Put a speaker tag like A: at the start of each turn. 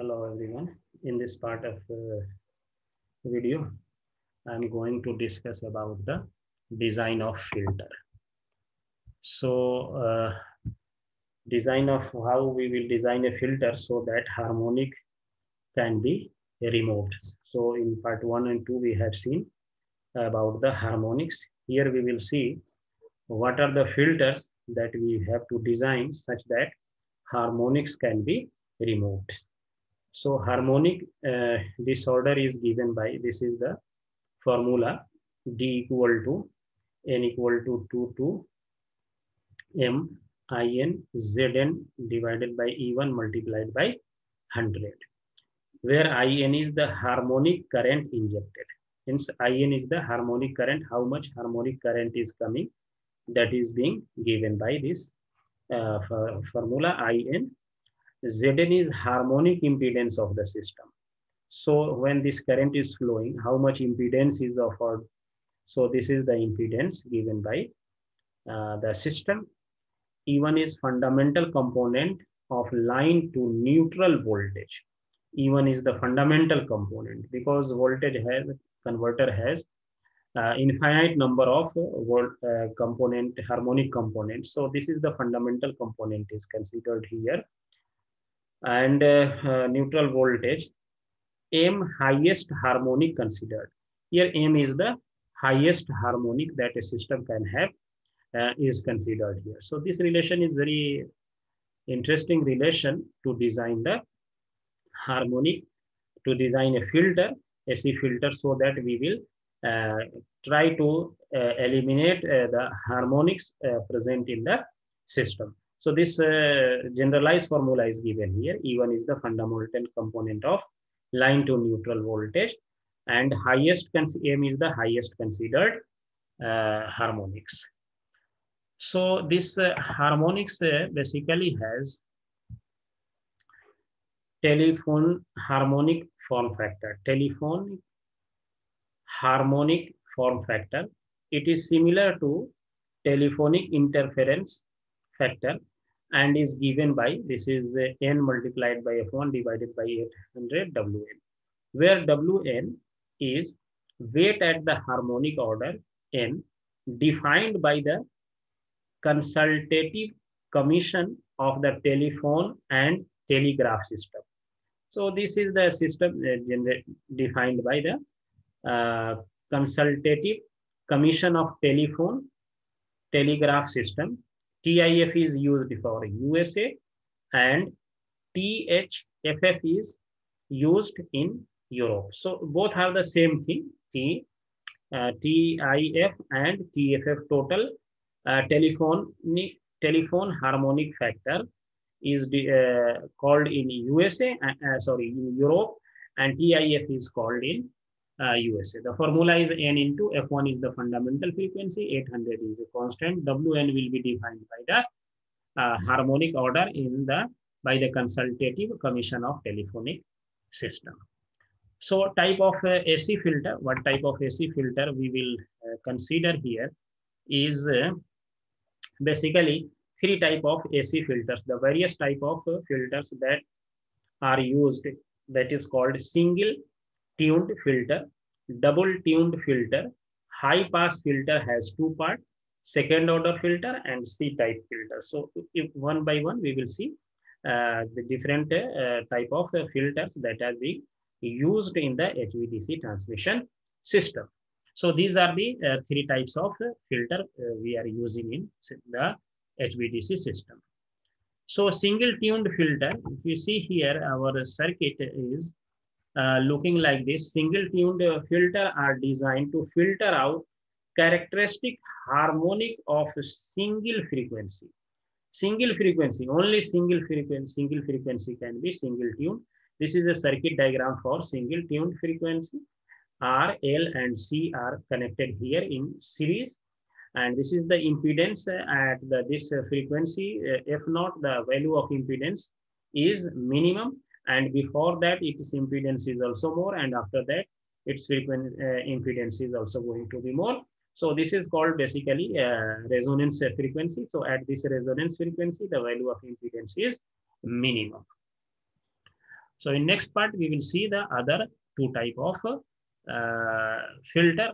A: Hello everyone. In this part of video, I'm going to discuss about the design of filter. So, design of how we will design a filter so that harmonic can be removed. So, in part 1 and 2, we have seen about the harmonics. Here we will see what are the filters that we have to design such that harmonics can be removed. So harmonic disorder is given by, this is the formula, D equal to N equal to 2 to M IN Zn divided by E1 multiplied by 100, where IN is the harmonic current injected. Hence IN is the harmonic current, how much harmonic current is coming, that is being given by this formula IN. Zn is harmonic impedance of the system. So when this current is flowing, how much impedance is offered? So this is the impedance given by the system. E1 is fundamental component of line to neutral voltage. E1 is the fundamental component because voltage has converter has infinite number of component harmonic components. So this is the fundamental component is considered here, and neutral voltage. M highest harmonic considered. Here M is the highest harmonic that a system can have is considered here. So this relation is very interesting relation to design the harmonic, to design a filter, AC filter, so that we will try to eliminate the harmonics present in the system. So this generalized formula is given here. E1 is the fundamental component of line to neutral voltage, and highest M is the highest considered harmonics. So this harmonics basically has telephone harmonic form factor. Telephone harmonic form factor. It is similar to telephonic interference factor and is given by, this is n multiplied by f1 divided by 800 Wn, where Wn is weight at the harmonic order n defined by the consultative commission of the telephone and telegraph system. So this is the system defined by the consultative commission of telephone telegraph system. TIF is used for USA and THFF is used in Europe. So both have the same thing, TIF and TFF, total telephone harmonic factor is called in USA, in Europe, and TIF is called in USA. The formula is N into F1 is the fundamental frequency, 800 is a constant, Wn will be defined by the harmonic order by the consultative commission of telephonic system. So type of AC filter, what type of AC filter we will consider here is basically three type of AC filters. The various type of filters that are used, that is called single tuned filter, double tuned filter, high pass filter has two parts, second order filter and C type filter. So if one by one we will see the different type of filters that are being used in the HVDC transmission system. So these are the three types of filter we are using in the HVDC system. So single tuned filter, if you see here, our circuit is looking like this. Single tuned filter are designed to filter out characteristic harmonic of single frequency. Single frequency, only single frequency can be single tuned. This is a circuit diagram for single tuned frequency. R, L and C are connected here in series, and this is the impedance at this frequency F0. The value of impedance is minimum, and before that its impedance is also more, and after that its frequency impedance is also going to be more. So this is called basically resonance frequency. So at this resonance frequency the value of impedance is minimum. So in next part, we will see the other two type of filter